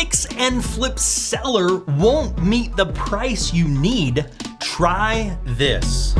fix and flip seller won't meet the price you need, try this.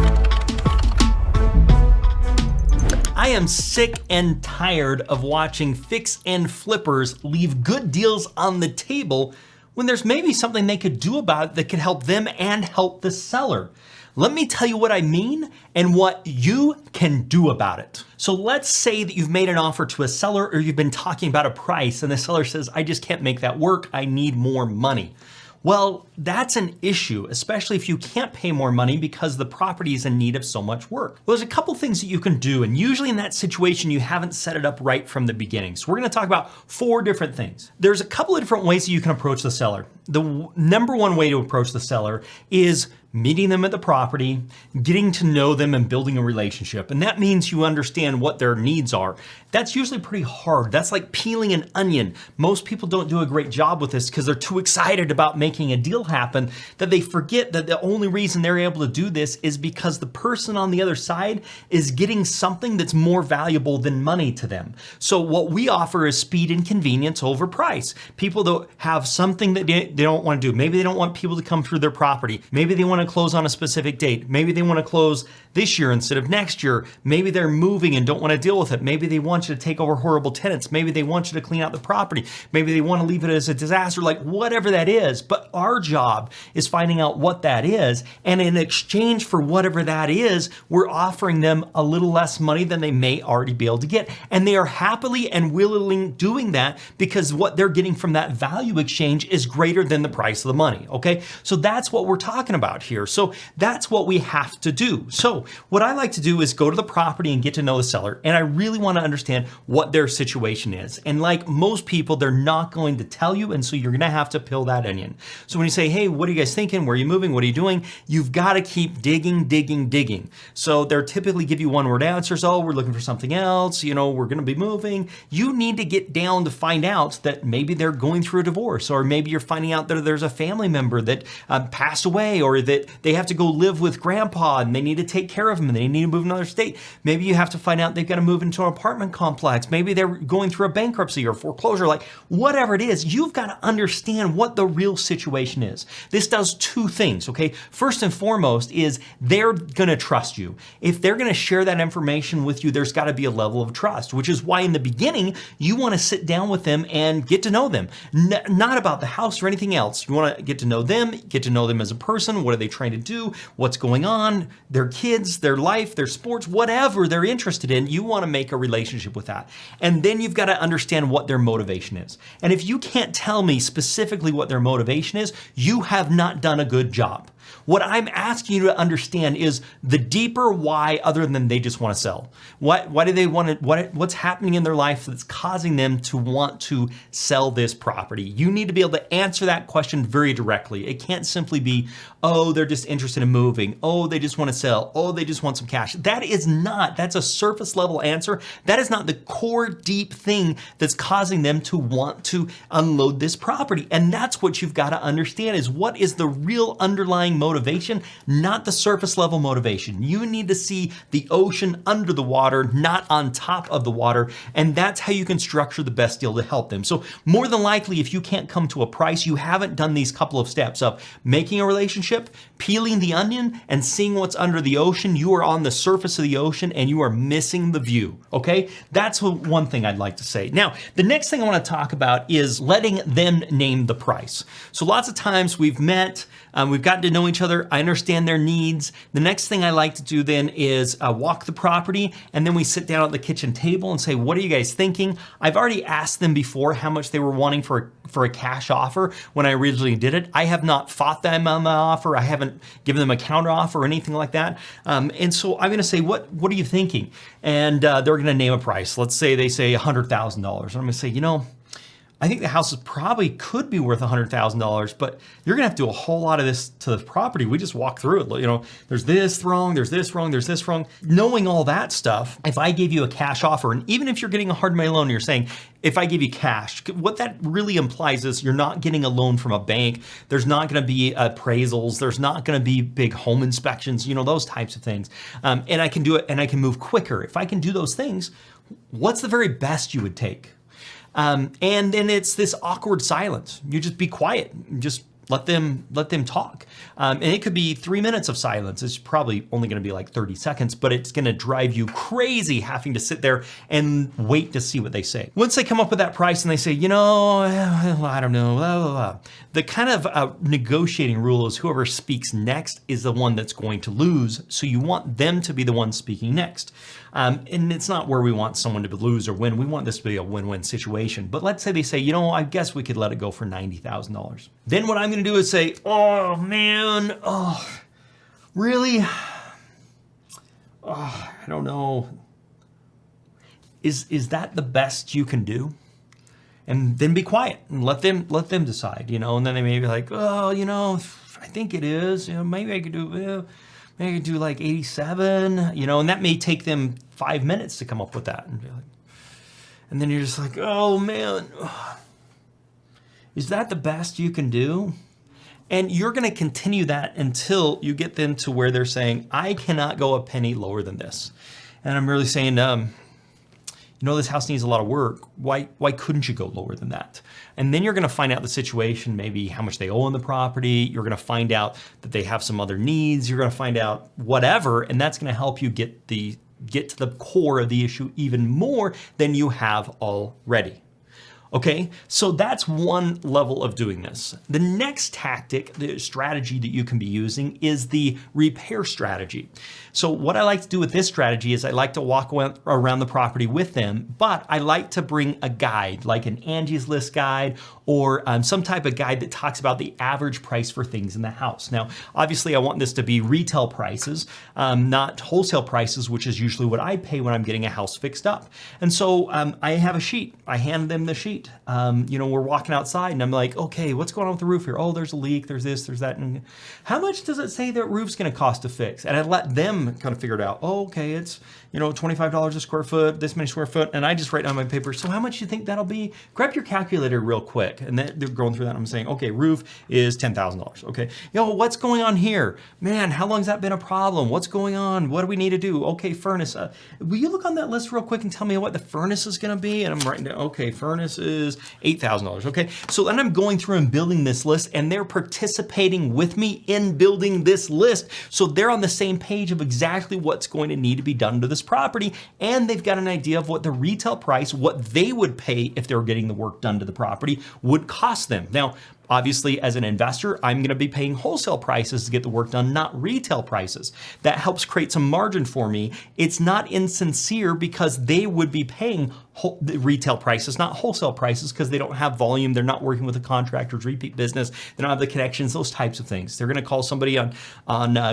I am sick and tired of watching fix and flippers leave good deals on the table when there's maybe something they could do about it that could help them and help the seller. Let me tell you what I mean and what you can do about it. So let's say that you've made an offer to a seller or you've been talking about a price and the seller says, I just can't make that work, I need more money. Well, that's an issue, especially if you can't pay more money because the property is in need of so much work. Well, there's a couple things that you can do, and usually in that situation, you haven't set it up right from the beginning. So we're gonna talk about 4 different things. There's a couple of different ways that you can approach the seller. The number one way to approach the seller is meeting them at the property, getting to know them and building a relationship. And that means you understand what their needs are. That's usually pretty hard. That's like peeling an onion. Most people don't do a great job with this because they're too excited about making a deal happen that they forget that the only reason they're able to do this is because the person on the other side is getting something that's more valuable than money to them. So what we offer is speed and convenience over price. People that have something that they don't want to do. Maybe they don't want people to come through their property. Maybe they want to close on a specific date. Maybe they want to close this year instead of next year. Maybe they're moving and don't want to deal with it. Maybe they want you to take over horrible tenants. Maybe they want you to clean out the property. Maybe they want to leave it as a disaster, like whatever that is. But our job is finding out what that is. And in exchange for whatever that is, we're offering them a little less money than they may already be able to get. And they are happily and willingly doing that because what they're getting from that value exchange is greater than the price of the money. Okay. So that's what we're talking about here. So that's what we have to do. So what I like to do is go to the property and get to know the seller. And I really want to understand what their situation is. And like most people, they're not going to tell you. And so you're going to have to peel that onion. So when you say, hey, what are you guys thinking? Where are you moving? What are you doing? You've got to keep digging. So they'll typically give you one word answers. Oh, we're looking for something else. You know, we're going to be moving. You need to get down to find out that maybe they're going through a divorce, or maybe you're finding out that there's a family member that passed away, or that they have to go live with grandpa and they need to take care of him and they need to move to another state. Maybe you have to find out they've got to move into an apartment complex. Maybe they're going through a bankruptcy or foreclosure, like whatever it is, you've got to understand what the real situation is. This does 2 things, okay? First and foremost is they're going to trust you. If they're going to share that information with you, there's got to be a level of trust, which is why in the beginning, you want to sit down with them and get to know them. Not about the house or anything else. You want to get to know them as a person. What are they trying to do? What's going on? Their kids, their life, their sports, whatever they're interested in, you want to make a relationship with that. And then you've got to understand what their motivation is. And if you can't tell me specifically what their motivation is, you have not done a good job. What I'm asking you to understand is the deeper why, other than they just want to sell. Why do they want to, what's happening in their life that's causing them to want to sell this property? You need to be able to answer that question very directly. It can't simply be, oh, they're just interested in moving. Oh, they just want to sell. Oh, they just want some cash. That's a surface level answer. That is not the core deep thing that's causing them to want to unload this property. And that's what you've got to understand is what is the real underlying motivation, not the surface level motivation. You need to see the ocean under the water, not on top of the water. And that's how you can structure the best deal to help them. So more than likely, if you can't come to a price, you haven't done these couple of steps of making a relationship, peeling the onion, and seeing what's under the ocean. You are on the surface of the ocean and you are missing the view. Okay. That's one thing I'd like to say. Now, the next thing I want to talk about is letting them name the price. So lots of times we've met, we've gotten to know each other. I understand their needs. The next thing I like to do then is walk the property, and then we sit down at the kitchen table and say, what are you guys thinking? I've already asked them before how much they were wanting for a cash offer when I originally did it. I have not fought them on the offer. I haven't given them a counter offer or anything like that. And so I'm going to say, what are you thinking? And they're going to name a price. Let's say they say $100,000. And I'm going to say, I think the house probably could be worth $100,000, but you're gonna have to do a whole lot of this to the property. We just walk through it. There's this wrong, there's this wrong, there's this wrong. Knowing all that stuff, if I gave you a cash offer, and even if you're getting a hard money loan, you're saying, if I give you cash, what that really implies is you're not getting a loan from a bank. There's not gonna be appraisals. There's not gonna be big home inspections, those types of things. And I can do it and I can move quicker. If I can do those things, what's the very best you would take? And then it's this awkward silence. You just be quiet, just let them talk. And it could be 3 minutes of silence. It's probably only gonna be like 30 seconds, but it's gonna drive you crazy having to sit there and wait to see what they say. Once they come up with that price and they say, you know, I don't know, blah, blah, blah. The kind of negotiating rule is whoever speaks next is the one that's going to lose. So you want them to be the one speaking next. And it's not where we want someone to lose or win. We want this to be a win-win situation. But let's say they say, you know, I guess we could let it go for $90,000. Then what I'm gonna do is say, oh man, oh, really? Oh, I don't know. Is that the best you can do? And then be quiet and let them decide, you know, and then they may be like, oh, you know, I think it is, you know, maybe I could do like 87, you know, and that may take them 5 minutes to come up with that. And then you're just like, oh man, is that the best you can do? And you're gonna continue that until you get them to where they're saying, I cannot go a penny lower than this. And I'm really saying, you know, this house needs a lot of work. Why couldn't you go lower than that? And then you're gonna find out the situation, maybe how much they owe on the property. You're gonna find out that they have some other needs. You're gonna find out whatever, and that's gonna help you get to the core of the issue even more than you have already. Okay, so that's one level of doing this. The next tactic, the strategy that you can be using is the repair strategy. So what I like to do with this strategy is I like to walk around the property with them, but I like to bring a guide, like an Angie's List guide or some type of guide that talks about the average price for things in the house. Now, obviously I want this to be retail prices, not wholesale prices, which is usually what I pay when I'm getting a house fixed up. And so I have a sheet, I hand them the sheet. You know, we're walking outside and I'm like, okay, what's going on with the roof here? Oh, there's a leak, there's this, there's that. And how much does it say that roof's gonna cost to fix? And I let them kind of figure it out. Oh, okay, it's, you know, $25 a square foot, this many square foot. And I just write down my paper. So how much do you think that'll be? Grab your calculator real quick. And then they're going through that. And I'm saying, okay, roof is $10,000. Okay. Yo, what's going on here? Man, how long has that been a problem? What's going on? What do we need to do? Okay, furnace. Will you look on that list real quick and tell me what the furnace is going to be? And I'm writing down, okay, furnace is $8,000. Okay. So then I'm going through and building this list and they're participating with me in building this list. So they're on the same page of exactly what's going to need to be done to this property. And they've got an idea of what the retail price, what they would pay if they were getting the work done to the property would cost them. Now, obviously, as an investor, I'm going to be paying wholesale prices to get the work done, not retail prices. That helps create some margin for me. It's not insincere because they would be paying the retail prices, not wholesale prices, because they don't have volume. They're not working with a contractor's repeat business. They don't have the connections, those types of things. They're going to call somebody on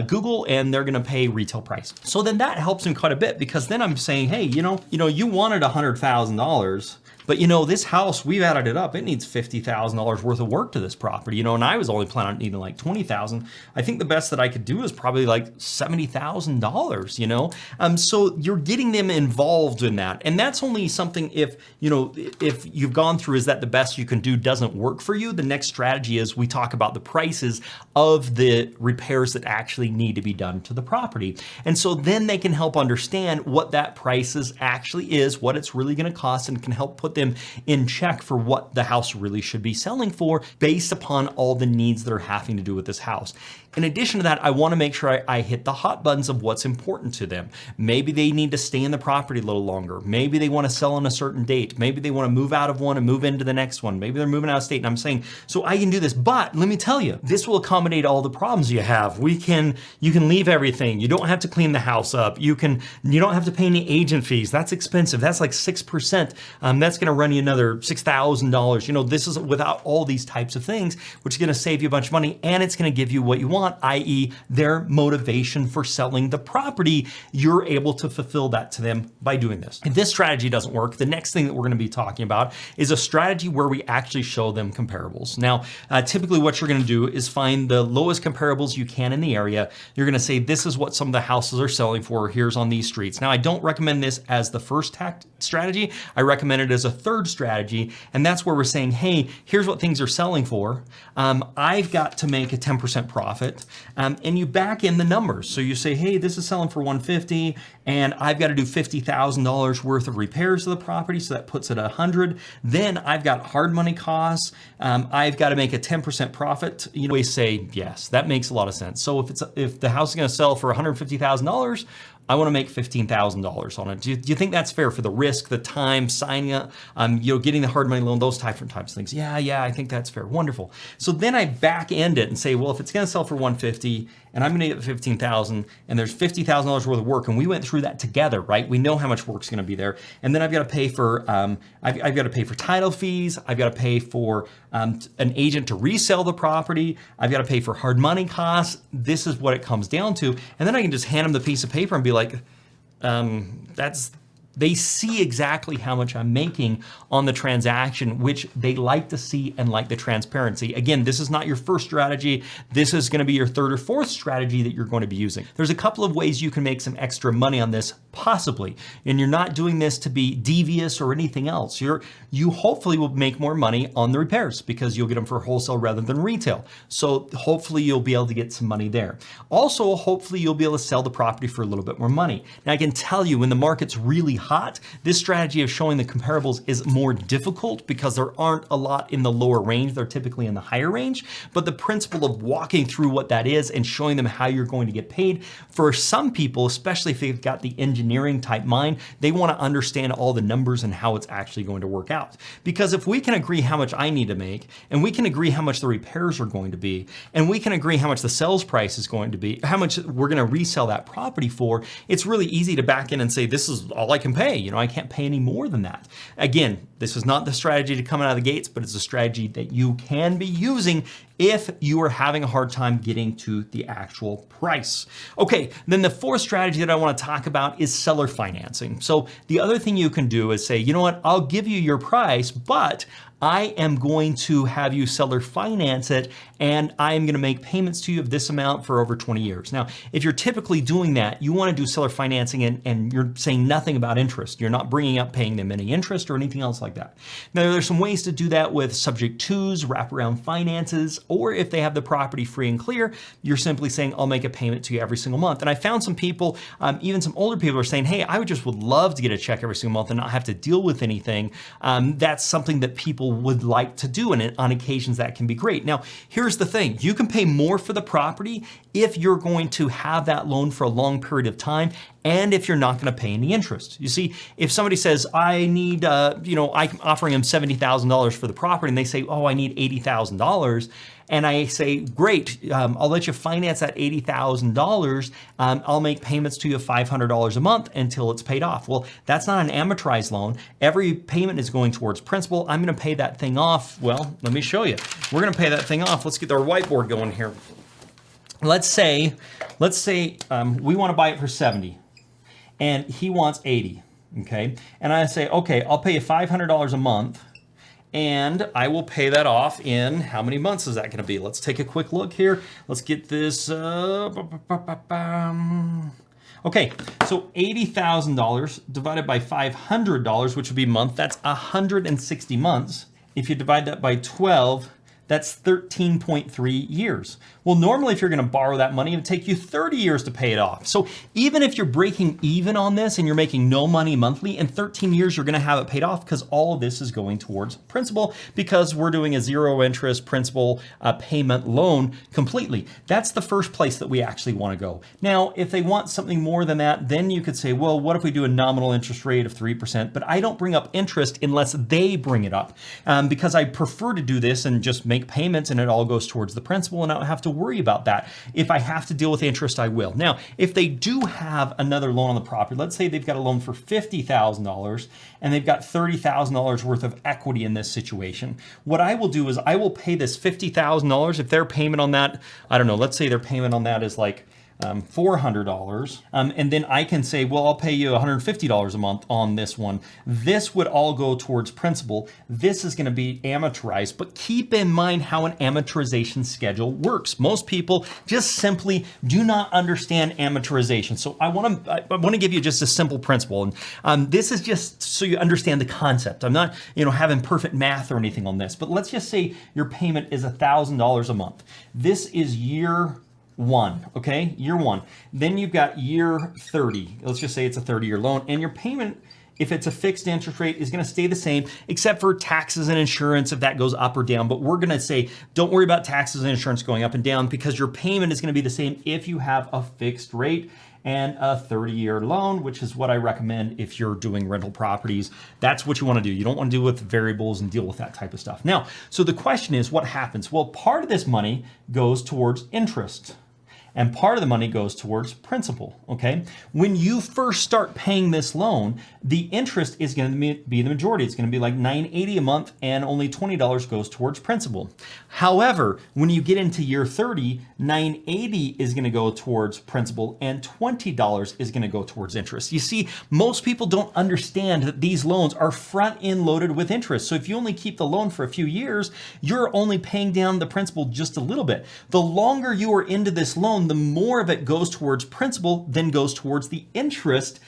Google and they're going to pay retail price. So then that helps them quite a bit because then I'm saying, hey, you wanted $100,000. But you know, this house, we've added it up. It needs $50,000 worth of work to this property, you know, and I was only planning on needing like 20,000. I think the best that I could do is probably like $70,000, you know? So you're getting them involved in that. And that's only something if you've gone through, is that the best you can do doesn't work for you? The next strategy is we talk about the prices of the repairs that actually need to be done to the property. And so then they can help understand what that price actually is, what it's really gonna cost, and can help put them in check for what the house really should be selling for based upon all the needs that are having to do with this house. In addition to that, I want to make sure I hit the hot buttons of what's important to them. Maybe they need to stay in the property a little longer. Maybe they want to sell on a certain date. Maybe they want to move out of one and move into the next one. Maybe they're moving out of state. And I'm saying, so I can do this, but let me tell you, this will accommodate all the problems you have. You can leave everything. You don't have to clean the house up. You don't have to pay any agent fees. That's expensive. That's like 6%. That's going to run you another $6,000. You know, this is without all these types of things, which is going to save you a bunch of money, and it's going to give you what you want, i.e. their motivation for selling the property. You're able to fulfill that to them by doing this. If this strategy doesn't work, the next thing that we're going to be talking about is a strategy where we actually show them comparables. Now, typically what you're going to do is find the lowest comparables you can in the area. You're going to say, this is what some of the houses are selling for. Here's on these streets. Now, I don't recommend this as the first strategy. I recommend it as a third strategy, and that's where we're saying, hey, here's what things are selling for. I've got to make a 10% profit, and you back in the numbers. So you say, hey, this is selling for 150, and I've got to do $50,000 worth of repairs to the property, so that puts it at 100. Then I've got hard money costs. I've got to make a 10% profit. You know, we say yes, that makes a lot of sense. So if the house is going to sell for $150,000, I want to make $15,000 on it. Do you think that's fair for the risk, the time, signing up, getting the hard money loan, those different types of things? Yeah, I think that's fair. Wonderful. So then I back end it and say, well, if it's going to sell for 150 and I'm going to get 15,000 and there's $50,000 worth of work, and we went through that together, right? We know how much work's going to be there, and then I've got to pay for I've got to pay for title fees. I've got to pay for an agent to resell the property. I've got to pay for hard money costs. This is what it comes down to, and then I can just hand them the piece of paper and be like, they see exactly how much I'm making on the transaction, which they like to see and like the transparency. Again, this is not your first strategy. This is going to be your third or fourth strategy that you're going to be using. There's a couple of ways you can make some extra money on this, possibly, and you're not doing this to be devious or anything else. You hopefully will make more money on the repairs because you'll get them for wholesale rather than retail. So hopefully you'll be able to get some money there. Also, hopefully you'll be able to sell the property for a little bit more money. Now I can tell you, when the market's really hot, this strategy of showing the comparables is more difficult because there aren't a lot in the lower range. They're typically in the higher range, but the principle of walking through what that is and showing them how you're going to get paid, for some people, especially if they've got the engineering type mind, they want to understand all the numbers and how it's actually going to work out. Because if we can agree how much I need to make, and we can agree how much the repairs are going to be, and we can agree how much the sales price is going to be, how much we're going to resell that property for, it's really easy to back in and say, this is all I can pay. I can't pay any more than that. Again, this is not the strategy to come out of the gates, but it's a strategy that you can be using if you are having a hard time getting to the actual price. Okay, then the fourth strategy that I want to talk about is seller financing. So the other thing you can do is say, you know what, I'll give you your price, but I am going to have you seller finance it, and I am going to make payments to you of this amount for over 20 years. Now, if you're typically doing that, you want to do seller financing and you're saying nothing about interest. You're not bringing up paying them any interest or anything else like that. Now, there's some ways to do that with subject twos, wraparound finances, or if they have the property free and clear, you're simply saying, I'll make a payment to you every single month. And I found some people, even some older people, are saying, hey, I would love to get a check every single month and not have to deal with anything. That's something that people would like to do, and on occasions that can be great. Now, here's the thing. You can pay more for the property if you're going to have that loan for a long period of time, and if you're not going to pay any interest. You see, if somebody says, I need, I'm offering them $70,000 for the property, and they say, oh, I need $80,000. And I say, great, I'll let you finance that $80,000. I'll make payments to you of $500 a month until it's paid off. Well, that's not an amortized loan. Every payment is going towards principal. I'm going to pay that thing off. Well, let me show you. We're going to pay that thing off. Let's get our whiteboard going here. Let's say we want to buy it for 70 and he wants 80, okay? And I say, okay, I'll pay you $500 a month, and I will pay that off in, how many months is that going to be? Let's take a quick look here. Let's get this. Okay, so $80,000 divided by $500, which would be a month, that's 160 months. If you divide that by 12, that's 13.3 years. Well, normally if you're gonna borrow that money, it would take you 30 years to pay it off. So even if you're breaking even on this and you're making no money monthly, in 13 years, you're gonna have it paid off because all of this is going towards principal, because we're doing a zero interest principal payment loan completely. That's the first place that we actually wanna go. Now, if they want something more than that, then you could say, well, what if we do a nominal interest rate of 3%? But I don't bring up interest unless they bring it up, because I prefer to do this and just make payments and it all goes towards the principal, and I don't have to worry about that. If I have to deal with interest, I will. Now, if they do have another loan on the property, let's say they've got a loan for $50,000 and they've got $30,000 worth of equity in this situation, what I will do is I will pay this $50,000 if their payment on that, I don't know, let's say their payment on that is like $400. And then I can say, well, I'll pay you $150 a month on this one. This would all go towards principal. This is going to be amortized, but keep in mind how an amortization schedule works. Most people just simply do not understand amortization. So I want to give you just a simple principle. And this is just so you understand the concept. I'm not, having perfect math or anything on this, but let's just say your payment is $1,000 a month. This is year one, okay? Year one. Then you've got year 30. Let's just say it's a 30-year loan, and your payment, if it's a fixed interest rate, is going to stay the same, except for taxes and insurance if that goes up or down. But we're going to say, don't worry about taxes and insurance going up and down, because your payment is going to be the same if you have a fixed rate and a 30-year loan, which is what I recommend if you're doing rental properties. That's what you want to do. You don't want to deal with variables and deal with that type of stuff. Now, so the question is, what happens? Well, part of this money goes towards interest, and part of the money goes towards principal, okay? When you first start paying this loan, the interest is going to be the majority. It's going to be like $9.80 a month, and only $20 goes towards principal. However, when you get into year 30, $9.80 is going to go towards principal, and $20 is going to go towards interest. You see, most people don't understand that these loans are front-end loaded with interest. So if you only keep the loan for a few years, you're only paying down the principal just a little bit. The longer you are into this loan, the more of it goes towards principal than goes towards the interest,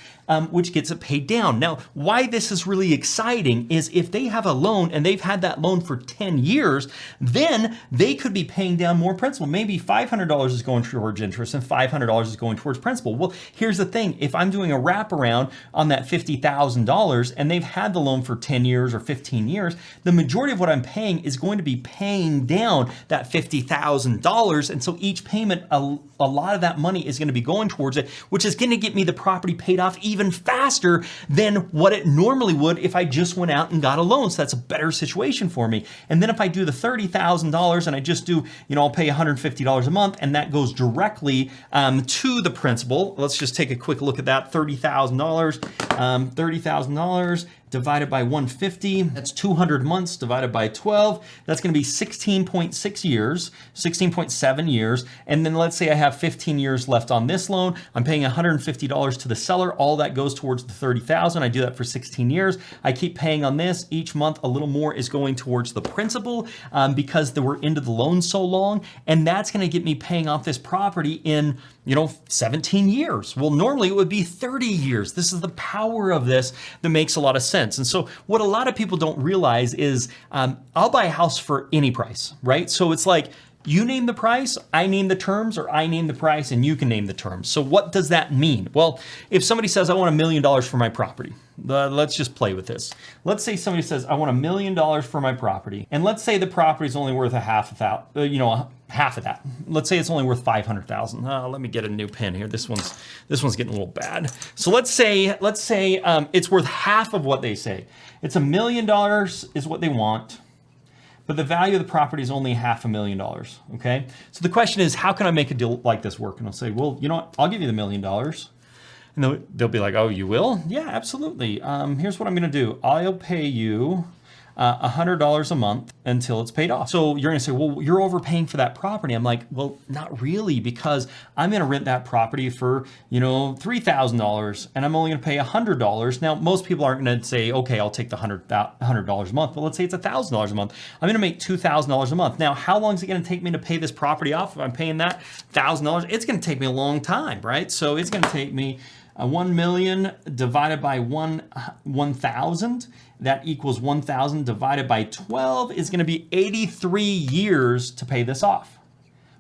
which gets it paid down. Now, why this is really exciting is if they have a loan and they've had that loan for 10 years, then they could be paying down more principal. Maybe $500 is going towards interest and $500 is going towards principal. Well, here's the thing. If I'm doing a wraparound on that $50,000 and they've had the loan for 10 years or 15 years, the majority of what I'm paying is going to be paying down that $50,000. And so each payment, a lot of that money is going to be going towards it, which is going to get me the property paid off even faster than what it normally would if I just went out and got a loan. So that's a better situation for me. And then if I do the $30,000 and I just do, I'll pay $150 a month, and that goes directly to the principal. Let's just take a quick look at that. $30,000 divided by 150, that's 200 months divided by 12. That's going to be 16.6 years, 16.7 years. And then let's say I have 15 years left on this loan. I'm paying $150 to the seller. All that goes towards the 30,000. I do that for 16 years. I keep paying on this. Each month, a little more is going towards the principal because they were into the loan so long. And that's going to get me paying off this property in 17 years. Well, normally it would be 30 years. This is the power of this that makes a lot of sense. And so what a lot of people don't realize is I'll buy a house for any price, right? So it's like, you name the price, I name the terms, or I name the price and you can name the terms. So what does that mean? Well, if somebody says, I want $1 million for my property, let's just play with this. Let's say somebody says, I want $1 million for my property. And let's say the property is only worth half of that. Let's say it's only worth $500,000. Let me get a new pen here. This one's getting a little bad. So let's say it's worth half of what they say. It's $1 million is what they want, but the value of the property is only $500,000, okay? So the question is, how can I make a deal like this work? And I'll say, well, you know what? I'll give you the $1 million. And they'll be like, oh, you will? Yeah, absolutely. Here's what I'm gonna do. I'll pay you $100 a month until it's paid off. So you're gonna say, well, you're overpaying for that property. I'm like, well, not really, because I'm gonna rent that property for, $3,000 and I'm only gonna pay $100. Now, most people aren't gonna say, okay, I'll take the $100 a month, but let's say it's $1,000 a month. I'm gonna make $2,000 a month. Now, how long is it gonna take me to pay this property off if I'm paying that $1,000? It's gonna take me a long time, right? So it's gonna take me 1 million divided by 1,000. That equals 1,000 divided by 12 is going to be 83 years to pay this off.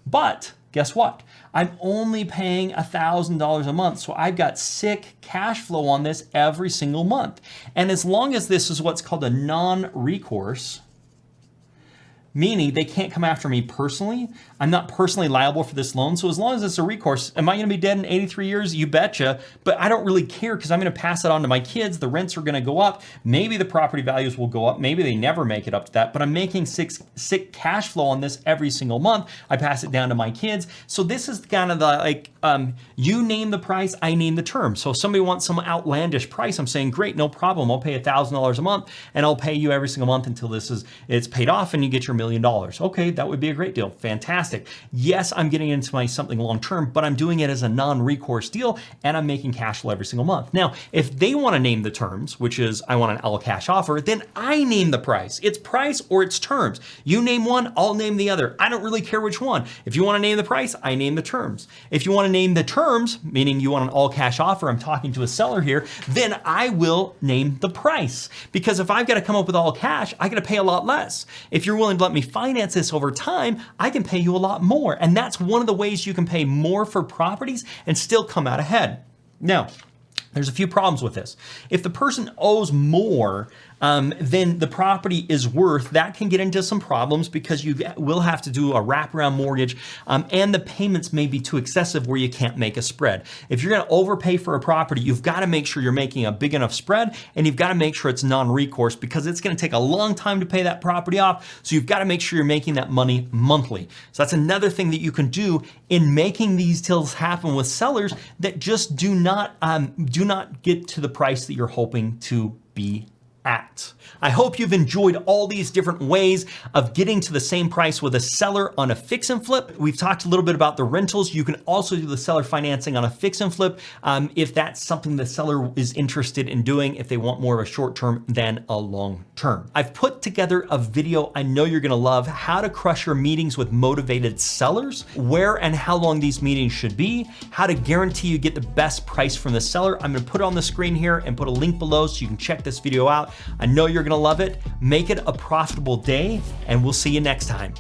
But guess what? I'm only paying $1,000 a month. So I've got sick cash flow on this every single month. And as long as this is what's called a non-recourse, meaning they can't come after me personally. I'm not personally liable for this loan. So as long as it's a recourse, am I gonna be dead in 83 years? You betcha, but I don't really care because I'm gonna pass it on to my kids. The rents are gonna go up. Maybe the property values will go up. Maybe they never make it up to that, but I'm making sick cash flow on this every single month. I pass it down to my kids. So this is kind of the you name the price, I name the term. So if somebody wants some outlandish price, I'm saying, great, no problem. I'll pay $1,000 a month and I'll pay you every single month until it's paid off and you get your $1 million. Okay, that would be a great deal. Fantastic. Yes, I'm getting into my something long-term, but I'm doing it as a non-recourse deal and I'm making cash flow every single month. Now, if they want to name the terms, which is I want an all cash offer, then I name the price. It's price or it's terms. You name one, I'll name the other. I don't really care which one. If you want to name the price, I name the terms. If you want to name the terms, meaning you want an all cash offer, I'm talking to a seller here, then I will name the price. Because if I've got to come up with all cash, I got to pay a lot less. If you're willing to let me finance this over time, I can pay you a lot more. And that's one of the ways you can pay more for properties and still come out ahead. Now, there's a few problems with this. If the person owes more than the property is worth, that can get into some problems because you will have to do a wraparound mortgage and the payments may be too excessive where you can't make a spread. If you're gonna overpay for a property, you've gotta make sure you're making a big enough spread and you've gotta make sure it's non-recourse because it's gonna take a long time to pay that property off. So you've gotta make sure you're making that money monthly. So that's another thing that you can do in making these deals happen with sellers that just do not get to the price that you're hoping to be at. I hope you've enjoyed all these different ways of getting to the same price with a seller on a fix and flip. We've talked a little bit about the rentals. You can also do the seller financing on a fix and flip if that's something the seller is interested in doing, if they want more of a short term than a long term. I've put together a video I know you're gonna love, how to crush your meetings with motivated sellers, where and how long these meetings should be, how to guarantee you get the best price from the seller. I'm gonna put it on the screen here and put a link below so you can check this video out. I know you're gonna love it. Make it a profitable day, and we'll see you next time.